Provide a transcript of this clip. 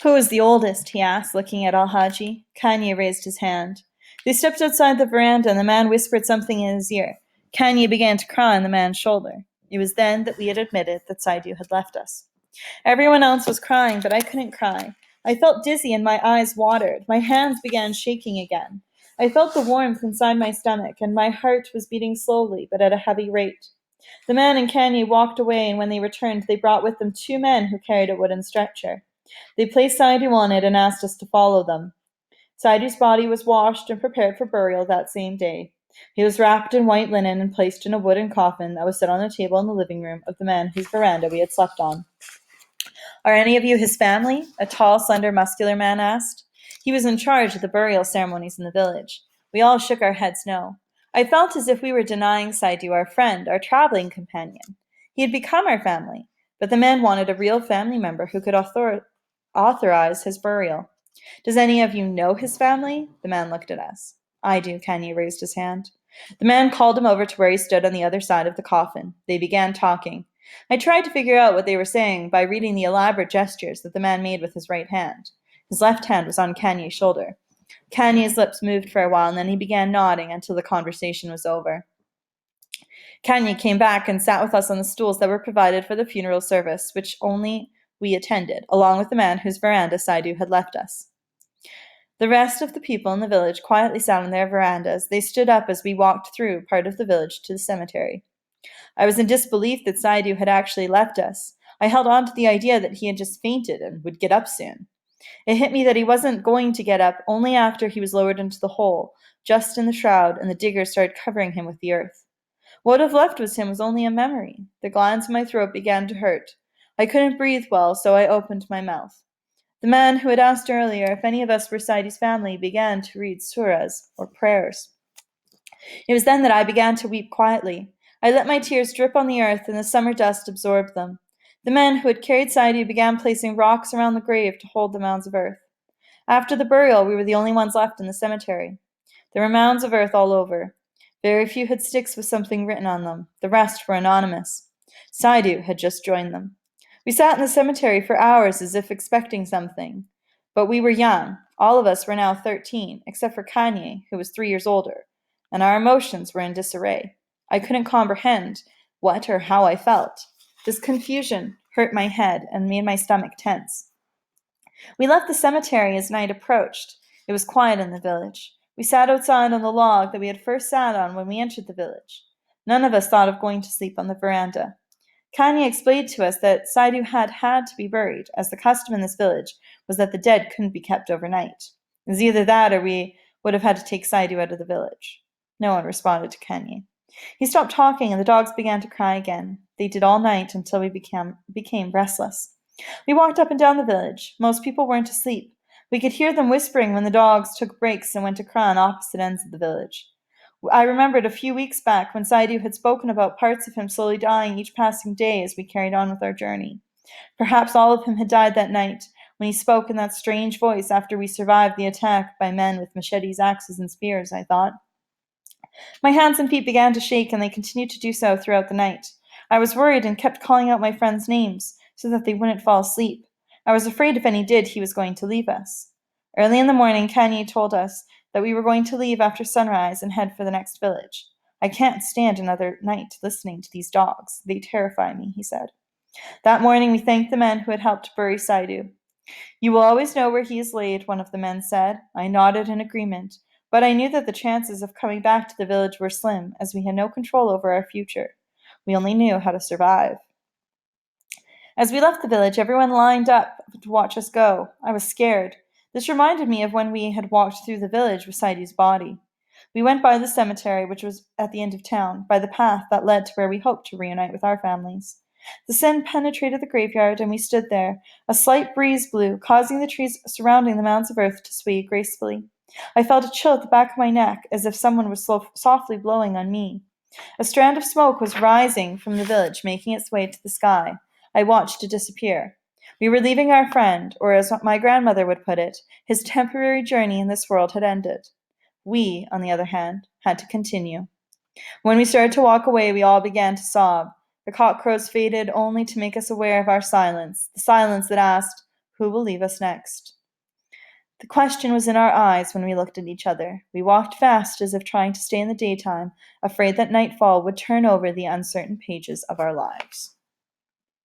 Who is the oldest? He asked, looking at ALWG. Kanye raised his hand. They stepped outside the veranda, and the man whispered something in his ear. Kanye began to cry on the man's shoulder. It was then that we had admitted that Saidu had left us. Everyone else was crying, but I couldn't cry. I felt dizzy and my eyes watered. My hands began shaking again. I felt the warmth inside my stomach, and my heart was beating slowly, but at a heavy rate. The man and Kanye walked away, and when they returned, they brought with them two men who carried a wooden stretcher. They placed Saidu on it and asked us to follow them. Saidu's body was washed and prepared for burial that same day. He was wrapped in white linen and placed in a wooden coffin that was set on a table in the living room of the man whose veranda we had slept on. Are any of you his family? A tall, slender, muscular man asked. He was in charge of the burial ceremonies in the village. We all shook our heads no. I felt as if we were denying Saidu, our friend, our traveling companion. He had become our family, but the man wanted a real family member who could authorize his burial. Does any of you know his family? The man looked at us. I do, Kanye raised his hand. The man called him over to where he stood on the other side of the coffin. They began talking. I tried to figure out what they were saying by reading the elaborate gestures that the man made with his right hand. His left hand was on Kanye's shoulder. Kanye's lips moved for a while, and then he began nodding until the conversation was over. Kanye came back and sat with us on the stools that were provided for the funeral service, which only we attended, along with the man whose veranda Saidu had left us. The rest of the people in the village quietly sat on their verandas. They stood up as we walked through part of the village to the cemetery. I was in disbelief that Saidu had actually left us. I held on to the idea that he had just fainted and would get up soon. It hit me that he wasn't going to get up only after he was lowered into the hole, just in the shroud, and the diggers started covering him with the earth. What would have left with him was only a memory. The glands in my throat began to hurt. I couldn't breathe well, so I opened my mouth. The man who had asked earlier if any of us were Saidu's family began to read surahs, or prayers. It was then that I began to weep quietly. I let my tears drip on the earth, and the summer dust absorbed them. The men who had carried Saidu began placing rocks around the grave to hold the mounds of earth. After the burial, we were the only ones left in the cemetery. There were mounds of earth all over. Very few had sticks with something written on them. The rest were anonymous. Saidu had just joined them. We sat in the cemetery for hours as if expecting something. But we were young. All of us were now 13, except for Kanye, who was 3 years older, and our emotions were in disarray. I couldn't comprehend what or how I felt. This confusion hurt my head and made my stomach tense. We left the cemetery as night approached. It was quiet in the village. We sat outside on the log that we had first sat on when we entered the village. None of us thought of going to sleep on the veranda. Kanye explained to us that Saidu had to be buried, as the custom in this village was that the dead couldn't be kept overnight. It was either that or we would have had to take Saidu out of the village. No one responded to Kanye. He stopped talking, and the dogs began to cry again. They did all night until we became restless. We walked up and down the village. Most people weren't asleep. We could hear them whispering when the dogs took breaks and went to cry on opposite ends of the village. I remembered a few weeks back when Saidu had spoken about parts of him slowly dying each passing day as we carried on with our journey. Perhaps all of him had died that night when he spoke in that strange voice after we survived the attack by men with machetes, axes, and spears, I thought. My hands and feet began to shake, and they continued to do so throughout the night. I was worried and kept calling out my friends' names so that they wouldn't fall asleep. I was afraid if any did, he was going to leave us. Early in the morning, Kanye told us that we were going to leave after sunrise and head for the next village. I can't stand another night listening to these dogs. They terrify me, he said. That morning, we thanked the men who had helped bury Saidu. You will always know where he is laid, one of the men said. I nodded in agreement, but I knew that the chances of coming back to the village were slim, as we had no control over our future. We only knew how to survive. As we left the village, everyone lined up to watch us go. I was scared. This reminded me of when we had walked through the village with Saidu's body. We went by the cemetery, which was at the end of town, by the path that led to where we hoped to reunite with our families. The sun penetrated the graveyard, and we stood there. A slight breeze blew, causing the trees surrounding the mounds of earth to sway gracefully. I felt a chill at the back of my neck, as if someone was softly blowing on me. A strand of smoke was rising from the village, making its way to the sky. I watched it disappear. We were leaving our friend, or as my grandmother would put it, his temporary journey in this world had ended. We, on the other hand, had to continue. When we started to walk away, we all began to sob. The cockcrows faded only to make us aware of our silence, the silence that asked, Who will leave us next? The question was in our eyes when we looked at each other. We walked fast as if trying to stay in the daytime, afraid that nightfall would turn over the uncertain pages of our lives.